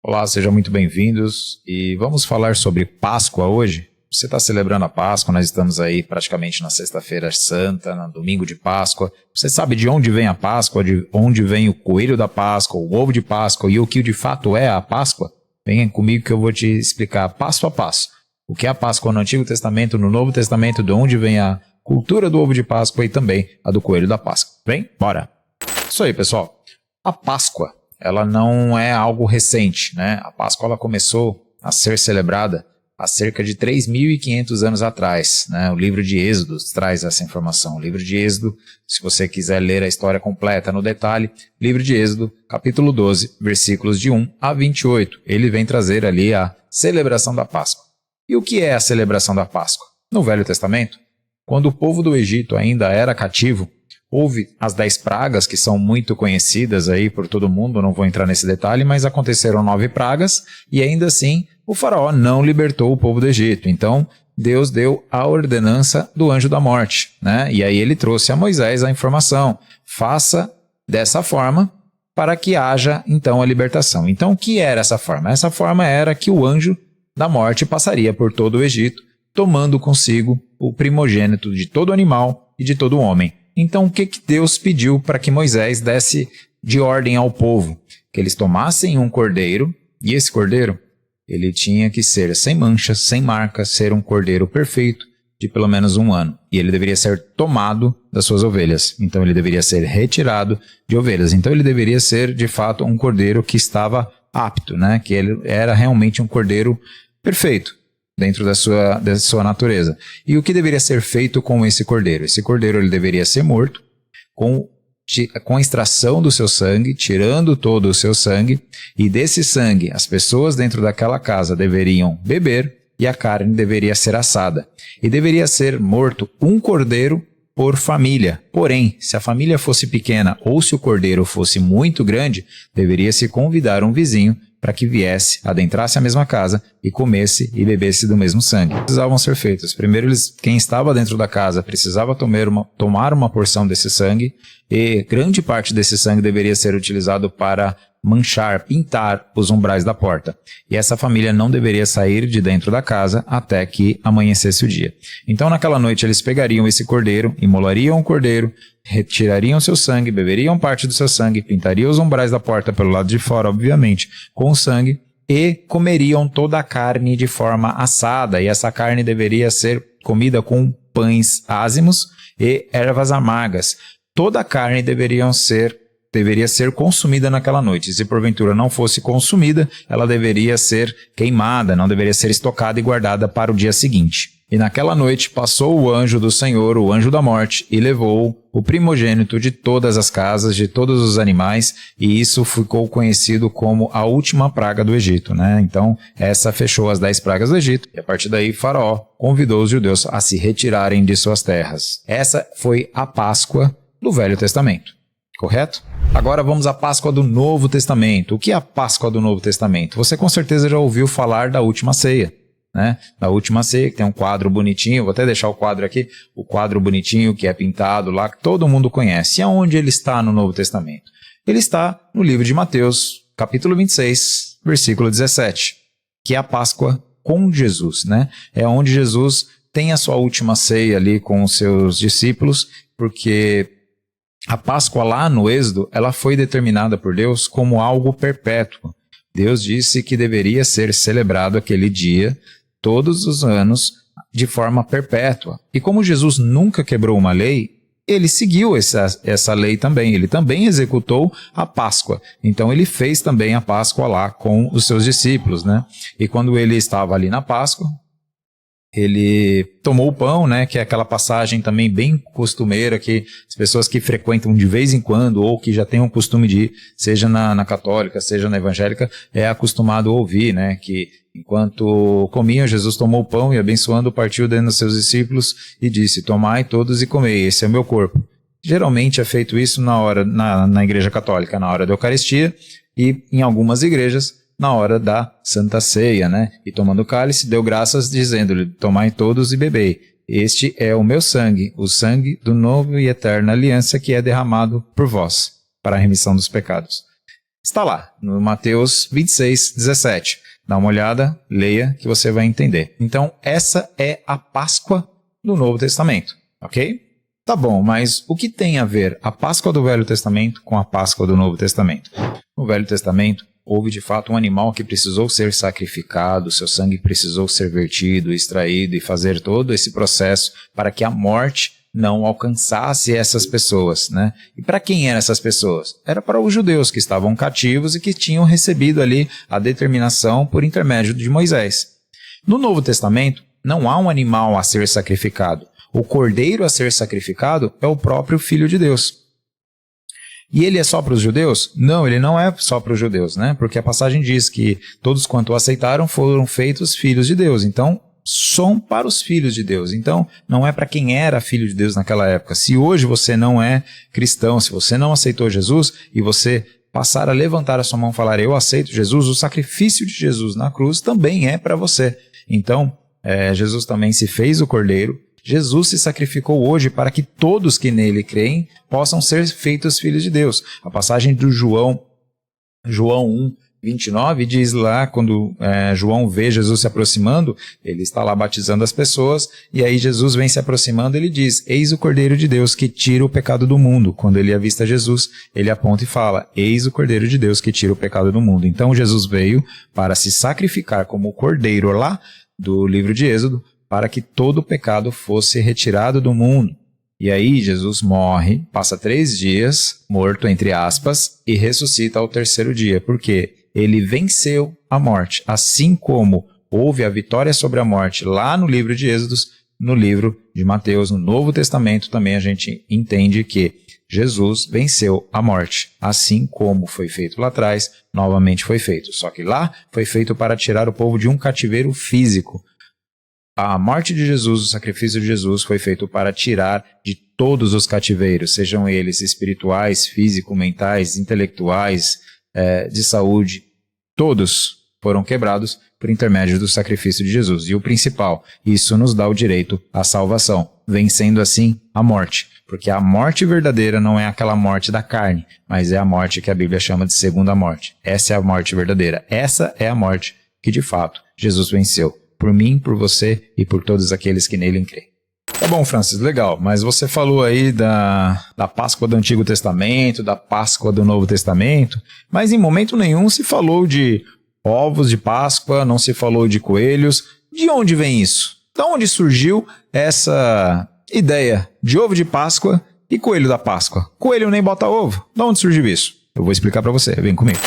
Olá, sejam muito bem-vindos e vamos falar sobre Páscoa hoje. Você está celebrando a Páscoa, nós estamos aí praticamente na Sexta-feira Santa, no domingo de Páscoa. Você sabe de onde vem a Páscoa, de onde vem o coelho da Páscoa, o ovo de Páscoa e o que de fato é a Páscoa? Venha comigo que eu vou te explicar passo a passo o que é a Páscoa no Antigo Testamento, no Novo Testamento, de onde vem a cultura do ovo de Páscoa e também a do coelho da Páscoa. Vem? Bora! Isso aí, pessoal. A Páscoa, ela não é algo recente, né? A Páscoa ela começou a ser celebrada há cerca de 3.500 anos atrás, né? O livro de Êxodo traz essa informação. O livro de Êxodo, se você quiser ler a história completa no detalhe, livro de Êxodo, capítulo 12, versículos de 1 a 28. Ele vem trazer ali a celebração da Páscoa. E o que é a celebração da Páscoa? No Velho Testamento, quando o povo do Egito ainda era cativo, houve as 10 pragas, que são muito conhecidas aí por todo mundo, não vou entrar nesse detalhe, mas aconteceram 9 pragas e ainda assim o faraó não libertou o povo do Egito. Então Deus deu a ordenança do anjo da morte, né? E aí ele trouxe a Moisés a informação, faça dessa forma para que haja então a libertação. Então o que era essa forma? Essa forma era que o anjo da morte passaria por todo o Egito, tomando consigo o primogênito de todo animal e de todo homem. Então, o que Deus pediu para que Moisés desse de ordem ao povo? Que eles tomassem um cordeiro, e esse cordeiro, ele tinha que ser sem manchas, sem marcas, ser um cordeiro perfeito, de pelo menos 1 ano. E ele deveria ser tomado das suas ovelhas. Então, ele deveria ser retirado de ovelhas. Então, ele deveria ser, de fato, um cordeiro que estava apto, né? Que ele era realmente um cordeiro perfeito dentro da sua natureza. E o que deveria ser feito com esse cordeiro? Esse cordeiro ele deveria ser morto com a extração do seu sangue, tirando todo o seu sangue, e desse sangue as pessoas dentro daquela casa deveriam beber e a carne deveria ser assada. E deveria ser morto um cordeiro por família. Porém, se a família fosse pequena ou se o cordeiro fosse muito grande, deveria-se convidar um vizinho para que viesse, adentrasse a mesma casa e comesse e bebesse do mesmo sangue. Precisavam ser feitos. Primeiro, quem estava dentro da casa precisava tomar uma porção desse sangue e grande parte desse sangue deveria ser utilizado para manchar, pintar os umbrais da porta. E essa família não deveria sair de dentro da casa até que amanhecesse o dia. Então, naquela noite, eles pegariam esse cordeiro, imolariam o cordeiro, retirariam seu sangue, beberiam parte do seu sangue, pintariam os umbrais da porta pelo lado de fora, obviamente, com o sangue, e comeriam toda a carne de forma assada. E essa carne deveria ser comida com pães ázimos e ervas amargas. Toda a carne deveria ser consumida naquela noite. Se porventura não fosse consumida, ela deveria ser queimada, não deveria ser estocada e guardada para o dia seguinte. E naquela noite passou o anjo do Senhor, o anjo da morte, e levou o primogênito de todas as casas, de todos os animais, e isso ficou conhecido como a última praga do Egito, né? Então, essa fechou as 10 pragas do Egito, e a partir daí Faraó convidou os judeus a se retirarem de suas terras. Essa foi a Páscoa do Velho Testamento, correto? Agora vamos à Páscoa do Novo Testamento. O que é a Páscoa do Novo Testamento? Você com certeza já ouviu falar da Última Ceia, né? Da Última Ceia, que tem um quadro bonitinho, vou até deixar o quadro aqui, o quadro bonitinho que é pintado lá, que todo mundo conhece. E aonde ele está no Novo Testamento? Ele está no livro de Mateus, capítulo 26, versículo 17, que é a Páscoa com Jesus, né? É onde Jesus tem a sua última ceia ali com os seus discípulos, porque a Páscoa lá no Êxodo, ela foi determinada por Deus como algo perpétuo. Deus disse que deveria ser celebrado aquele dia, todos os anos, de forma perpétua. E como Jesus nunca quebrou uma lei, ele seguiu essa lei também. Ele também executou a Páscoa. Então ele fez também a Páscoa lá com os seus discípulos, né? E quando ele estava ali na Páscoa, ele tomou o pão, né, que é aquela passagem também bem costumeira que as pessoas que frequentam de vez em quando ou que já têm o costume de ir, seja na católica, seja na evangélica, é acostumado a ouvir, né, que enquanto comiam, Jesus tomou o pão e abençoando partiu dentro dos seus discípulos e disse, tomai todos e comei, esse é o meu corpo. Geralmente é feito isso na igreja católica, na hora da Eucaristia e em algumas igrejas na hora da Santa Ceia, né? E tomando o cálice, deu graças, dizendo-lhe, tomai todos e bebei. Este é o meu sangue, o sangue do novo e eterna aliança que é derramado por vós, para a remissão dos pecados. Está lá, no Mateus 26, 17. Dá uma olhada, leia, que você vai entender. Então, essa é a Páscoa do Novo Testamento, ok? Tá bom, mas o que tem a ver a Páscoa do Velho Testamento com a Páscoa do Novo Testamento? No Velho Testamento, houve de fato um animal que precisou ser sacrificado, seu sangue precisou ser vertido, extraído e fazer todo esse processo para que a morte não alcançasse essas pessoas, né? E para quem eram essas pessoas? Era para os judeus que estavam cativos e que tinham recebido ali a determinação por intermédio de Moisés. No Novo Testamento, não há um animal a ser sacrificado. O cordeiro a ser sacrificado é o próprio Filho de Deus. E ele é só para os judeus? Não, ele não é só para os judeus, né? Porque a passagem diz que todos quanto o aceitaram foram feitos filhos de Deus. Então, são para os filhos de Deus. Então, não é para quem era filho de Deus naquela época. Se hoje você não é cristão, se você não aceitou Jesus e você passar a levantar a sua mão e falar, eu aceito Jesus, o sacrifício de Jesus na cruz também é para você. Então, Jesus também se fez o cordeiro. Jesus se sacrificou hoje para que todos que nele creem possam ser feitos filhos de Deus. A passagem do João 1, 29 diz lá, quando João vê Jesus se aproximando, ele está lá batizando as pessoas, e aí Jesus vem se aproximando, ele diz, eis o Cordeiro de Deus que tira o pecado do mundo. Quando ele avista Jesus, ele aponta e fala, eis o Cordeiro de Deus que tira o pecado do mundo. Então Jesus veio para se sacrificar como o Cordeiro lá do livro de Êxodo, para que todo o pecado fosse retirado do mundo. E aí Jesus morre, passa 3 dias, morto entre aspas, e ressuscita ao 3º dia. Por quê? Ele venceu a morte. Assim como houve a vitória sobre a morte lá no livro de Êxodos, no livro de Mateus, no Novo Testamento, também a gente entende que Jesus venceu a morte. Assim como foi feito lá atrás, novamente foi feito. Só que lá foi feito para tirar o povo de um cativeiro físico. A morte de Jesus, o sacrifício de Jesus foi feito para tirar de todos os cativeiros, sejam eles espirituais, físicos, mentais, intelectuais, de saúde. Todos foram quebrados por intermédio do sacrifício de Jesus. E o principal, isso nos dá o direito à salvação, vencendo assim a morte. Porque a morte verdadeira não é aquela morte da carne, mas é a morte que a Bíblia chama de segunda morte. Essa é a morte verdadeira. Essa é a morte que de fato Jesus venceu. Por mim, por você e por todos aqueles que nele creem. Tá bom, Francis, legal, mas você falou aí da Páscoa do Antigo Testamento, da Páscoa do Novo Testamento, mas em momento nenhum se falou de ovos de Páscoa, não se falou de coelhos. De onde vem isso? De onde surgiu essa ideia de ovo de Páscoa e coelho da Páscoa? Coelho nem bota ovo. De onde surgiu isso? Eu vou explicar para você, vem comigo.